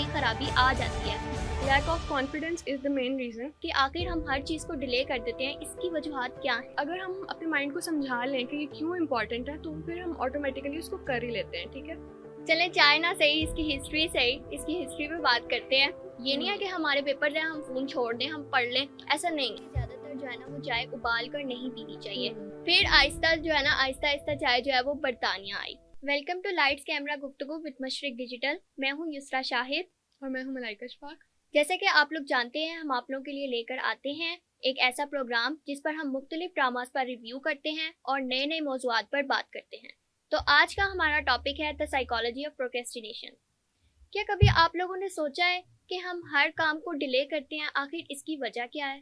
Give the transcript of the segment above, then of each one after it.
मोटी खराबी आ जाती है। Lack of confidence is the main reason कि आखिर हम हर चीज़ को डिले कर देते हैं, इसकी वजूहात क्या है। अगर हम अपने माइंड को समझा लें कि ये क्यों इम्पोर्टेंट है, तो फिर हम ऑटोमेटिकली उसको कर ही लेते हैं। ठीक है, चलें चाहे ना सही, इसकी हिस्ट्री सही, इसकी हिस्ट्री पे बात करते हैं। ये नहीं है कि हमारे पेपर जो है हम फ़ोन छोड़ दें, हम पढ़ लें, ऐसा नहीं। ज़्यादातर जो है ना वो चाय उबाल कर नहीं पीनी चाहिए। फिर आहिस्ता जो है ना आहिस्ता चाय जो है वो बरतानिया आई। वेलकम टू लाइट्स कैमरा गुफ्तगू विद मशरिक डिजिटल। मैं हूँ युसरा शाहिद और मैं हूँ मलाइका शफाक। जैसे कि आप लोग जानते हैं, हम आप लोगों के लिए लेकर आते हैं एक ऐसा प्रोग्राम जिस पर हम मुख्तलिफ ड्रामास पर रिव्यू करते हैं और नए नए मौज़ूआत पर बात करते हैं। तो आज का हमारा टॉपिक है द साइकोलॉजी ऑफ प्रोक्रेस्टिनेशन। क्या कभी आप लोगों ने सोचा है कि हम हर काम को डिले करते हैं, आखिर इसकी वजह क्या है?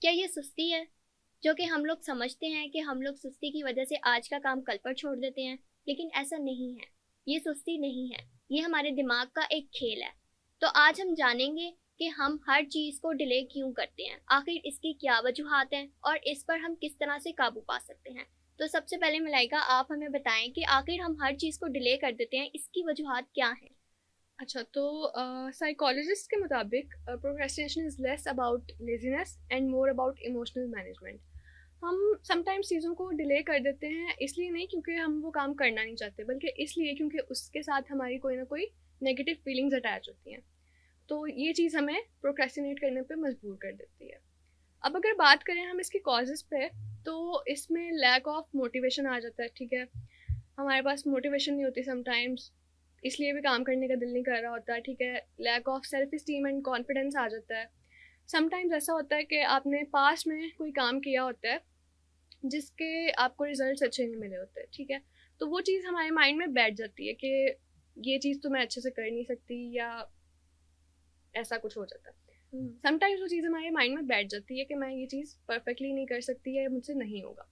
क्या ये सुस्ती है, जो कि हम लोग समझते हैं कि हम लोग सुस्ती की वजह से आज का काम कल पर छोड़ देते हैं, लेकिन ऐसा नहीं है। ये सुस्ती नहीं है, ये हमारे दिमाग का एक खेल है। तो आज हम जानेंगे कि हम हर चीज़ को डिले क्यों करते हैं, आखिर इसकी क्या वजूहात हैं और इस पर हम किस तरह से काबू पा सकते हैं। तो सबसे पहले मलाइका, आप हमें बताएं कि आखिर हम हर चीज़ को डिले कर देते हैं, इसकी वजूहात क्या हैं? अच्छा, तो साइकोलॉजिस्ट के मुताबिक procrastination is less about laziness and more about emotional management. हम समटाइम्स चीज़ों को डिले कर देते हैं, इसलिए नहीं क्योंकि हम वो काम करना नहीं चाहते, बल्कि इसलिए क्योंकि उसके साथ हमारी कोई ना कोई नेगेटिव फीलिंग्स अटैच होती हैं। तो ये चीज़ हमें प्रोक्रेस्टिनेट करने पे मजबूर कर देती है। अब अगर बात करें हम इसके कॉजेज़ पे, तो इसमें लैक ऑफ मोटिवेशन आ जाता है। ठीक है, हमारे पास मोटिवेशन नहीं होती समटाइम्स, इसलिए भी काम करने का दिल नहीं कर रहा होता। ठीक है, lack of self esteem and confidence आ जाता है। समटाइम्स ऐसा होता है कि आपने पास्ट में कोई काम किया होता है जिसके आपको रिजल्ट्स अच्छे नहीं मिले होते। ठीक है, तो वो चीज़ हमारे माइंड में बैठ जाती है कि ये चीज़ तो मैं अच्छे से कर नहीं सकती, या ऐसा कुछ हो जाता है। समटाइम्स वो चीज़ हमारे माइंड में बैठ जाती है कि मैं ये चीज़ परफेक्टली नहीं कर सकती या मुझसे नहीं होगा।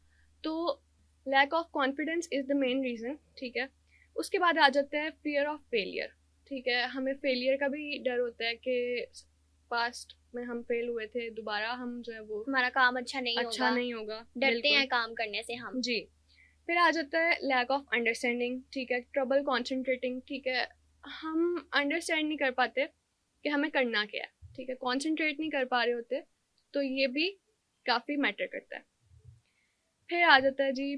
तो lack of confidence is the main reason. ठीक है, उसके बाद आ जाता है फियर ऑफ फेलियर। ठीक है, हमें फेलियर का भी डर होता है कि पास्ट में हम फेल हुए थे, दोबारा हम जो है वो हमारा काम अच्छा नहीं होगा, डरते हैं काम करने से हम। जी। फिर आ जाता है लैक ऑफ अंडरस्टैंडिंग। ठीक है, ट्रबल कॉन्सेंट्रेटिंग। ठीक है, हम अंडरस्टैंड नहीं कर पाते कि हमें करना क्या है। ठीक है, कॉन्सेंट्रेट नहीं कर पा रहे होते, तो ये भी काफ़ी मैटर करता है। फिर आ जाता है जी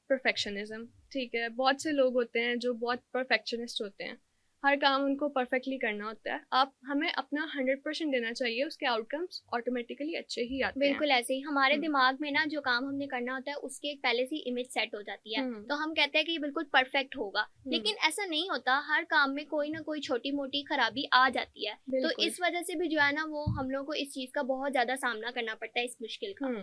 परफेक्शनिज्म। ठीक है, बहुत से लोग होते हैं जो बहुत परफेक्शनिस्ट होते हैं, हर काम उनको परफेक्टली करना होता है। आप हमें अपना 100% देना चाहिए, उसके आउटकम्स ऑटोमेटिकली अच्छे ही आते हैं। बिल्कुल ऐसे ही हमारे दिमाग में ना जो काम हमने करना होता है उसकी एक पहले से इमेज सेट हो जाती है, तो हम कहते हैं कि ये बिल्कुल परफेक्ट होगा, लेकिन ऐसा नहीं होता। हर काम में कोई ना कोई छोटी मोटी खराबी आ जाती है, तो इस वजह से भी जो है ना वो हम लोग को इस चीज का बहुत ज्यादा सामना करना पड़ता है, इस मुश्किल का।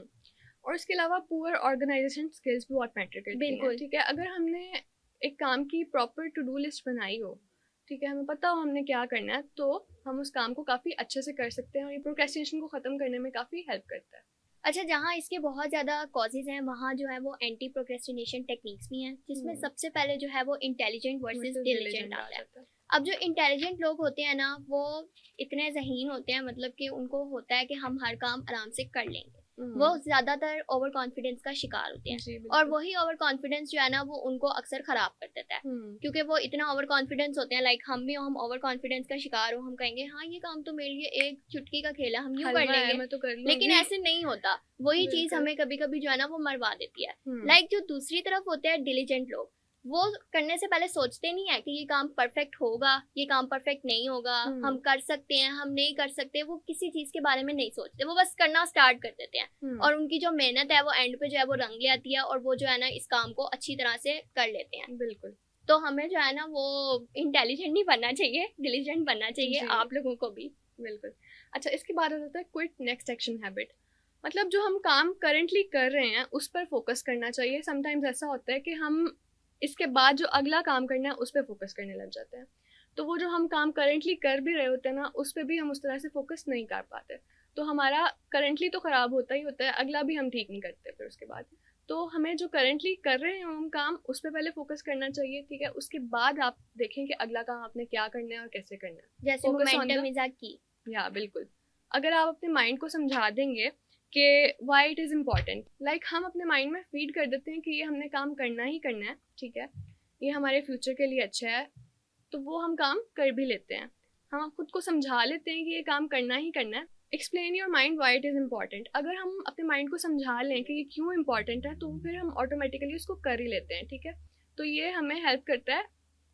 और इसके अलावा पुअर ऑर्गेनाइजेशन स्किल्स भी बहुत मैटर करती हैं। ठीक है, अगर हमने एक काम की प्रॉपर टू डू लिस्ट बनाई हो, ठीक है, हमें पता हो हमने क्या करना है, तो हम उस काम को काफ़ी अच्छे से कर सकते हैं और ये प्रोक्रेस्टिनेशन को ख़त्म करने में काफ़ी हेल्प करता है। अच्छा, जहाँ इसके बहुत ज़्यादा कॉजेज हैं, वहाँ जो है वो एंटी प्रोक्रेस्टिनेशन टेक्निक्स भी हैं, जिसमें सबसे पहले जो है वो इंटेलिजेंट वर्सेस डिलिजेंट आता है। अब जो इंटेलिजेंट लोग होते हैं ना, वो इतने ज़हीन होते हैं, मतलब कि उनको होता है कि हम हर काम आराम से कर लेंगे। वो ज़्यादातर ओवर कॉन्फिडेंस का शिकार होते हैं, और वही ओवर कॉन्फिडेंस जो है ना वो उनको अक्सर ख़राब कर देता है, क्योंकि वो इतना ओवर कॉन्फिडेंस होते हैं। लाइक हम ओवर कॉन्फिडेंस का शिकार हो, हम कहेंगे हाँ ये काम तो मेरे लिए एक चुटकी का खेल है, हम यूँ कर लेंगे, मैं तो कर लेकिन ऐसे नहीं होता। वही चीज़ हमें कभी कभी जो है ना वो मरवा देती है। लाइक जो दूसरी तरफ होते हैं डिलीजेंट लोग, वो करने से पहले सोचते नहीं है कि ये काम परफेक्ट होगा, ये काम परफेक्ट नहीं होगा, हम कर सकते हैं, हम नहीं कर सकते। वो किसी चीज के बारे में नहीं सोचते, वो बस करना स्टार्ट कर देते हैं, और उनकी जो मेहनत है वो एंड पे जो है वो रंग ले आती है, और वो जो है ना इस काम को अच्छी तरह से कर लेते हैं। बिल्कुल। तो हमें जो है ना वो इंटेलिजेंट नहीं बनना चाहिए, डिलीजेंट बनना चाहिए आप लोगों को भी। बिल्कुल। अच्छा, इसके बाद आ जाता है क्विट नेक्स्ट एक्शन हैबिट। मतलब जो हम काम करेंटली कर रहे हैं उस पर फोकस करना चाहिए। समटाइम्स ऐसा होता है कि हम इसके बाद जो अगला काम करना है उस पर फोकस करने लग जाते हैं, तो वो जो हम काम करेंटली कर भी रहे होते हैं ना, उस पर भी हम उस तरह से फोकस नहीं कर पाते, तो हमारा करेंटली तो ख़राब होता ही होता है, अगला भी हम ठीक नहीं करते फिर उसके बाद। तो हमें जो करेंटली कर रहे हैं हम काम, उस पर पहले फोकस करना चाहिए। ठीक है, उसके बाद आप देखें कि अगला काम आपने क्या करना है और कैसे करना है, जैसे मोमेंटम इज की। या बिल्कुल, अगर आप अपने माइंड को समझा देंगे कि why it is important, like हम अपने माइंड में फीड कर देते हैं कि ये हमने काम करना ही करना है, ठीक है, ये हमारे फ्यूचर के लिए अच्छा है, तो वो हम काम कर भी लेते हैं। हम खुद को समझा लेते हैं कि ये काम करना ही करना है। Explain your mind why it is important. अगर हम अपने माइंड को समझा लें कि ये क्यों इम्पॉर्टेंट है, तो फिर हम ऑटोमेटिकली उसको कर ही लेते हैं, ठीक है। तो ये हमें हेल्प करता है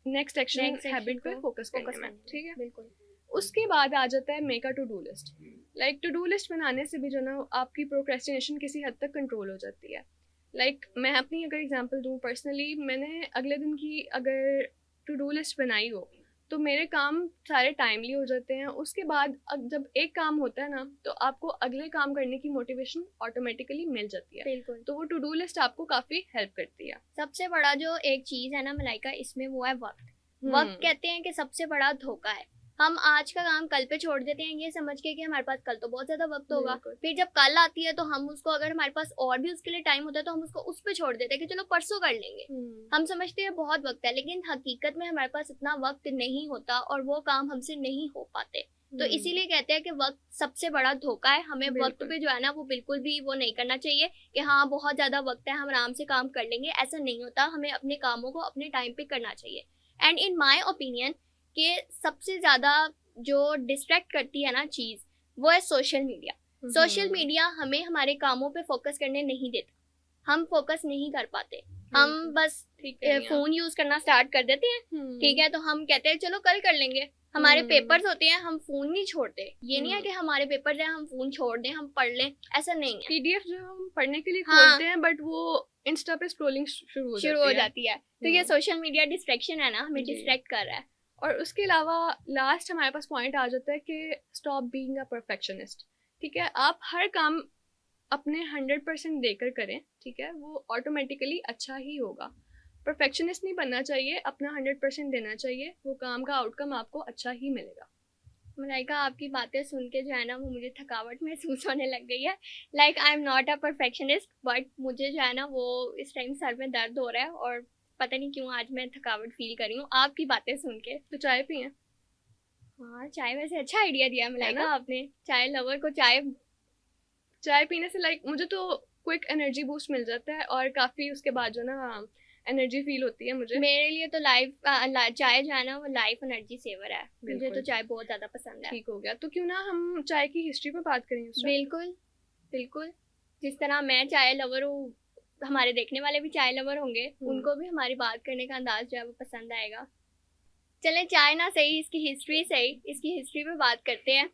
नेक्स्ट एक्शन हैबिट पे फोकस करने में, ठीक है। बिल्कुल। उसके बाद आ जाता है make a to do list. Like to do list बनाने से भी जो ना आपकी प्रोक्रेस्टिनेशन किसी हद तक कंट्रोल हो जाती है। लाइक मैं अपनी अगर एग्जांपल दूँ, पर्सनली मैंने अगले दिन की अगर टू डू लिस्ट बनाई हो तो मेरे काम सारे टाइमली हो जाते हैं। उसके बाद जब एक काम होता है ना, तो आपको अगले काम करने की मोटिवेशन ऑटोमेटिकली मिल जाती है। बिल्कुल। तो वो टू डू लिस्ट आपको काफ़ी हेल्प करती है। सबसे बड़ा जो एक चीज़ है ना मलाइका इसमें, वो है वक्त। वक्त कहते हैं कि सबसे बड़ा धोखा है। हम आज का काम कल पे छोड़ देते हैं ये समझ के कि हमारे पास कल तो बहुत ज्यादा वक्त होगा, फिर जब कल आती है तो हम उसको, अगर हमारे पास और भी उसके लिए टाइम होता है तो हम उसको उस पे छोड़ देते हैं कि चलो परसों कर लेंगे। हम समझते हैं बहुत वक्त है, लेकिन हकीकत में हमारे पास इतना वक्त नहीं होता और वो काम हमसे नहीं हो पाते। तो इसीलिए कहते हैं कि वक्त सबसे बड़ा धोखा है। हमें वक्त पे जो है ना वो बिल्कुल भी वो नहीं करना चाहिए कि हाँ बहुत ज्यादा वक्त है हम आराम से काम कर लेंगे, ऐसा नहीं होता। हमें अपने कामों को अपने टाइम पे करना चाहिए। एंड इन माई ओपिनियन कि सबसे ज्यादा जो डिस्ट्रैक्ट करती है ना चीज, वो है सोशल मीडिया। सोशल मीडिया हमें हमारे कामों पे फोकस करने नहीं देता, हम फोकस नहीं कर पाते। हम बस फोन यूज करना स्टार्ट कर देते हैं, ठीक है, तो हम कहते हैं चलो कल कर लेंगे। हमारे पेपर्स होते हैं, हम फोन नहीं छोड़ते। ये नहीं है कि हमारे पेपर्स हैं हम फोन छोड़ दें, हम पढ़ लें, ऐसा नहीं है। पीडीएफ जो हम पढ़ने के लिए खोलते हैं, बट वो इंस्टा पे स्क्रॉलिंग शुरू हो जाती है। तो ये सोशल मीडिया डिस्ट्रैक्शन है ना, हमें डिस्ट्रैक्ट कर रहा है। और उसके अलावा लास्ट हमारे पास पॉइंट आ जाता है कि स्टॉप बीइंग अ परफेक्शनिस्ट, ठीक है। आप हर काम अपने 100% देकर करें, ठीक है, वो ऑटोमेटिकली अच्छा ही होगा। परफेक्शनिस्ट नहीं बनना चाहिए, अपना 100% देना चाहिए, वो काम का आउटकम आपको अच्छा ही मिलेगा। मलाइका आपकी बातें सुन के जो है ना वो मुझे थकावट महसूस होने लग गई है। Like I am not a perfectionist, but मुझे जो है ना वो इस टाइम सर में दर्द हो रहा है और पता नहीं क्यों आज मैं थकावट फील कर रही हूँ आपकी बातें सुन के। तो चाय पिए? हाँ चाय, वैसे अच्छा आइडिया दिया मलाइका आपने। चाय लवर को चाय पीने से लाइक मुझे तो क्विक एनर्जी बूस्ट मिल जाता है और काफ़ी उसके बाद जो ना एनर्जी फील होती है मुझे। मेरे लिए तो चाय जो है ना वो लाइफ एनर्जी सेवर है। मुझे तो चाय बहुत ज्यादा पसंद है। ठीक हो गया, तो क्यों ना हम चाय की हिस्ट्री पे बात करें। बिल्कुल बिल्कुल, जिस तरह मैं चाय लवर हूँ, हमारे देखने वाले भी चाय लवर होंगे, उनको भी हमारी बात करने का अंदाज जो है वो पसंद आएगा। चले चाय ना सही, इसकी हिस्ट्री पे बात करते हैं।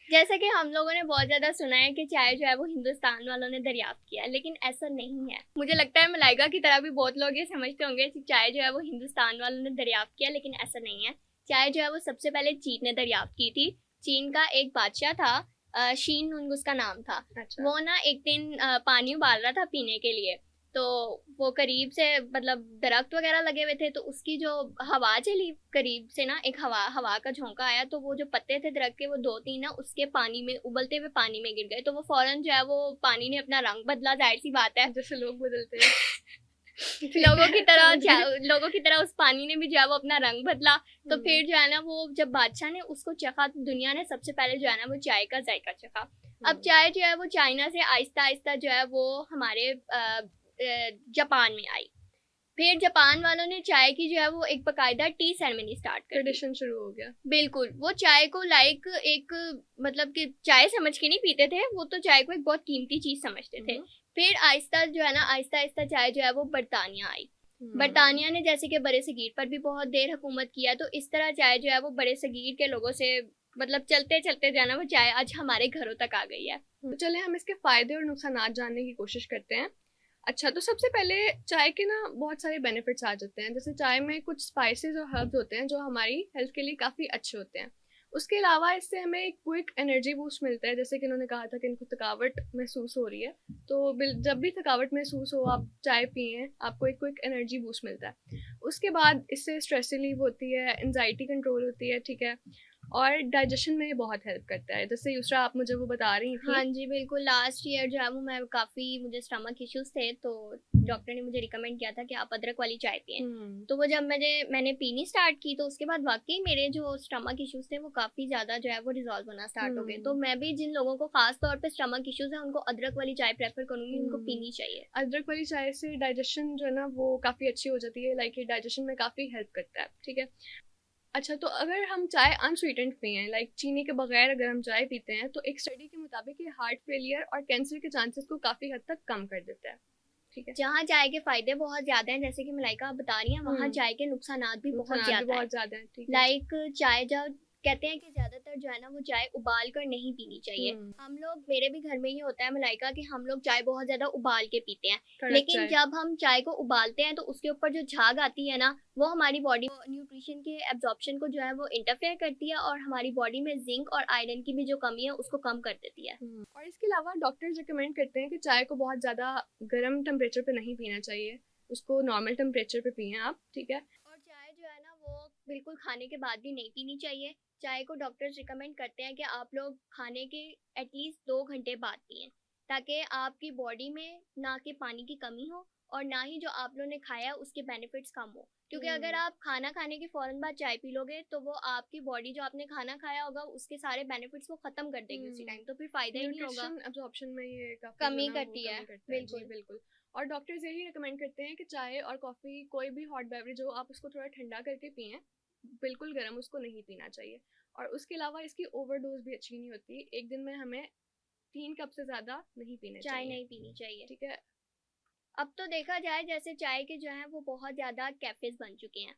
जैसा कि हम लोगों ने बहुत ज्यादा सुना है कि चाय जो है वो हिंदुस्तान वालों ने दरियाफ्त किया, लेकिन ऐसा नहीं है। मुझे लगता है मलाइका की तरह भी बहुत लोग ये समझते होंगे कि चाय जो है वो हिंदुस्तान वालों ने दरियाफ्त किया, लेकिन ऐसा नहीं है। चाय जो है वो सबसे पहले चीन ने दरियाफ्त की थी। चीन का एक बादशाह था, शीन नुंग उसका नाम था। अच्छा। वो ना एक दिन पानी उबाल रहा था पीने के लिए, तो वो करीब से मतलब दरख्त वगैरह लगे हुए थे, तो उसकी जो हवा चली करीब से ना, एक हवा का झोंका आया, तो वो जो पत्ते थे दरख्त के वो 2-3 ना उसके पानी में, उबलते हुए पानी में गिर गए। तो वो फौरन जो है वो पानी ने अपना रंग बदला, जाहिर सी बात है जैसे लोग बदलते हैं लोगों की तरह उस पानी ने भी जो है वो अपना रंग बदला। तो फिर जो है ना वो जब बादशाह ने उसको चखा, तो दुनिया ने सबसे पहले जो है ना वो चाय का जायका चखा। अब चाय जो है वो चाइना से आहिस्ता आहिस्ता जो है वो हमारे जापान में आई। फिर जापान वालों ने चाय की जो है वो एक बकायदा टी सेरेमनी स्टार्ट कर, ट्रेडिशन शुरू हो गया। बिल्कुल, वो चाय को लाइक एक मतलब कि चाय समझ के नहीं पीते थे, वो तो चाय को एक बहुत कीमती चीज समझते थे। फिर आहिस्ता जो है ना आहिस्ता चाय जो है वो बरतानिया आई। बरतानिया ने जैसे कि बड़े सगीर पर भी बहुत देर हुकूमत किया, तो इस तरह चाय जो है वो बड़े सगीर के लोगों से मतलब चलते चलते जो है ना वो चाय आज हमारे घरों तक आ गई है। तो चले हम इसके फायदे और नुकसान जानने की कोशिश करते हैं। अच्छा, तो सबसे पहले चाय के ना बहुत सारे बेनिफिट्स आ जाते हैं। जैसे चाय में कुछ स्पाइसेस और हर्ब्स होते हैं जो हमारी हेल्थ के लिए काफ़ी अच्छे होते हैं। उसके अलावा इससे हमें एक क्विक एनर्जी बूस्ट मिलता है। जैसे कि इन्होंने कहा था कि इनको थकावट महसूस हो रही है, तो जब भी थकावट महसूस हो आप चाय पिए, आपको एक क्विक एनर्जी बूस्ट मिलता है। उसके बाद इससे स्ट्रेस रिलीव होती है, एंजाइटी कंट्रोल होती है, ठीक है, और डाइजेशन में बहुत हेल्प करता है। जैसे यूसरा आप मुझे वो बता रही थी। हाँ जी बिल्कुल, लास्ट ईयर जो है वो मैं काफ़ी, मुझे स्टमक इश्यूज थे, तो डॉक्टर ने मुझे रिकमेंड किया था कि आप अदरक वाली चाय पिएं। तो वो जब मैंने पीनी स्टार्ट की, तो उसके बाद वाकई मेरे जो स्टमक इश्यूज थे वो काफ़ी ज़्यादा जो है वो रिजॉल्व होना स्टार्ट हो गए। तो मैं भी जिन लोगों को खास तौर पर स्टमक इश्यूज है उनको अदरक वाली चाय प्रेफर करूँगी, उनको पीनी चाहिए। अदरक वाली चाय से डाइजेशन जो है ना वो काफ़ी अच्छी हो जाती है, लाइक डाइजेशन में काफ़ी हेल्प करता है, ठीक है। अच्छा, तो अगर हम चाय अनस्वीटेंड पिएं, लाइक चीनी के बगैर अगर हम चाय पीते हैं, तो एक स्टडी के मुताबिक ये हार्ट फेलियर और कैंसर के चांसेस को काफ़ी हद तक कम कर देता है। ठीक है। जहाँ चाय के फायदे बहुत ज्यादा हैं, जैसे कि मलाइका आप बता रही हैं, वहाँ चाय के नुकसानात भी बहुत नुकसानात भी ज्यादा बहुत ज़्यादा है। ठीक है। लाइक चाय जब कहते हैं कि ज्यादातर जो है ना वो चाय उबाल कर नहीं पीनी चाहिए। हम लोग, मेरे भी घर में ये होता है मलाइका, कि हम लोग चाय बहुत ज्यादा उबाल के पीते हैं, लेकिन जब हम चाय को उबालते हैं तो उसके ऊपर जो झाग आती है ना, वो हमारी बॉडी न्यूट्रिशन के एब्जॉर्प्शन को जो है वो इंटरफेयर करती है और हमारी बॉडी में जिंक और आयरन की भी जो कमी है उसको कम कर देती है। और इसके अलावा डॉक्टर्स रिकमेंड करते हैं कि चाय को बहुत ज़्यादा गर्म टेम्परेचर पे नहीं पीना चाहिए, उसको नॉर्मल टेम्परेचर पे पिए आप। ठीक है। और चाय जो है ना वो बिल्कुल खाने के बाद भी नहीं पीनी चाहिए। चाय को डॉक्टर्स रिकमेंड करते हैं कि आप लोग खाने के एटलीस्ट 2 घंटे बाद पिए, ताकि आपकी बॉडी में ना कि पानी की कमी हो और ना ही जो आप लोगों ने खाया उसके बेनिफिट्स कम हो। क्योंकि अगर आप खाना खाने के फौरन बाद चाय पी लोगे तो वो आपकी बॉडी, जो आपने खाना खाया होगा, उसके सारे बेनिफिट्स वो खत्म कर देगी उसी टाइम, तो फिर फायदा ही नहीं होगा। अब्जॉर्प्शन में ये काफी कमी जो ना वो करती है। कमी करता है। जी बिल्कुल। बिल्कुल। और डॉक्टर्स यही रिकमेंड करते हैं कि चाय और कॉफ़ी, कोई भी हॉट बेवरेज हो, आप उसको थोड़ा ठंडा करके पिएं, बिल्कुल गर्म उसको नहीं पीना चाहिए। और उसके अलावा इसकी ओवरडोज भी अच्छी नहीं होती। एक दिन में हमें 3 कप से ज़्यादा नहीं पीने चाय चाहिए। नहीं पीनी चाहिए। ठीक है। अब तो देखा जाए, जैसे चाय के जो है वो बहुत ज्यादा कैफेज बन चुके हैं।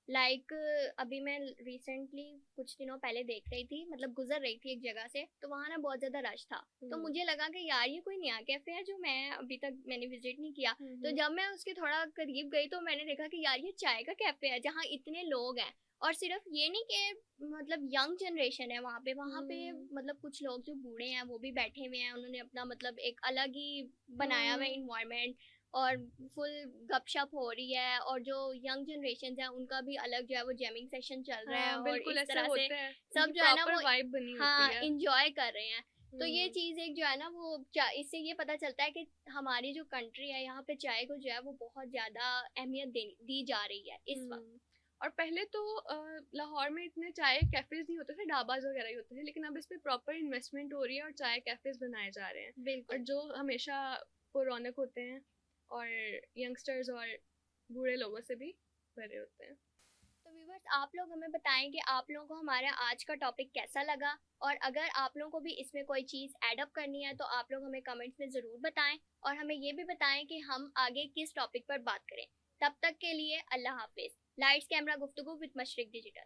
लाइक अभी मैं रिसेंटली कुछ दिनों पहले देख रही थी, मतलब गुजर रही थी एक जगह से, तो वहाँ ना बहुत ज्यादा रश था। तो मुझे लगा कि यार ये कोई नया कैफे है जो मैं अभी तक मैंने विजिट नहीं किया। तो जब मैं उसके थोड़ा करीब गई तो मैंने देखा कि यार ये चाय का कैफे है जहाँ इतने लोग हैं। और सिर्फ ये नहीं कि मतलब यंग जनरेशन है वहाँ पे मतलब कुछ लोग जो बूढ़े हैं वो भी बैठे हुए हैं, उन्होंने अपना मतलब एक अलग ही बनाया हुआ इन्वायरमेंट और फुल गपशप हो रही है। और जो यंग जनरेशन है उनका भी अलग जो है वो जैमिंग सेशन चल रहा है, और इस तरह से सब जो है ना वो वाइब बनी हाँ होती है। इंजॉय कर रहे हैं। तो ये चीज एक जो है ना वो इससे ये पता चलता है कि हमारी जो कंट्री है यहाँ पे चाय को जो है वो बहुत ज्यादा अहमियत दी जा रही है इस वक्त। और पहले तो लाहौर में इतने चाय कैफेज नहीं होते थे, ढाबाज वगैरह ही होते थे, लेकिन अब इस पे प्रॉपर इन्वेस्टमेंट हो रही है और चाय कैफेज बनाए जा रहे हैं। और जो हमेशा पुरौनक होते हैं और यंगस्टर्स और बूढ़े लोगों से भी भरे होते हैं। तो व्यूअर्स, आप लोग हमें बताएं कि आप लोगों को हमारा आज का टॉपिक कैसा लगा, और अगर आप लोगों को भी इसमें कोई चीज़ ऐड अप करनी है तो आप लोग हमें कमेंट्स में ज़रूर बताएं, और हमें ये भी बताएं कि हम आगे किस टॉपिक पर बात करें। तब तक के लिए अल्लाह हाफिज़। लाइट्स कैमरा गुफ्तगू विद मशरिक डिजिटल।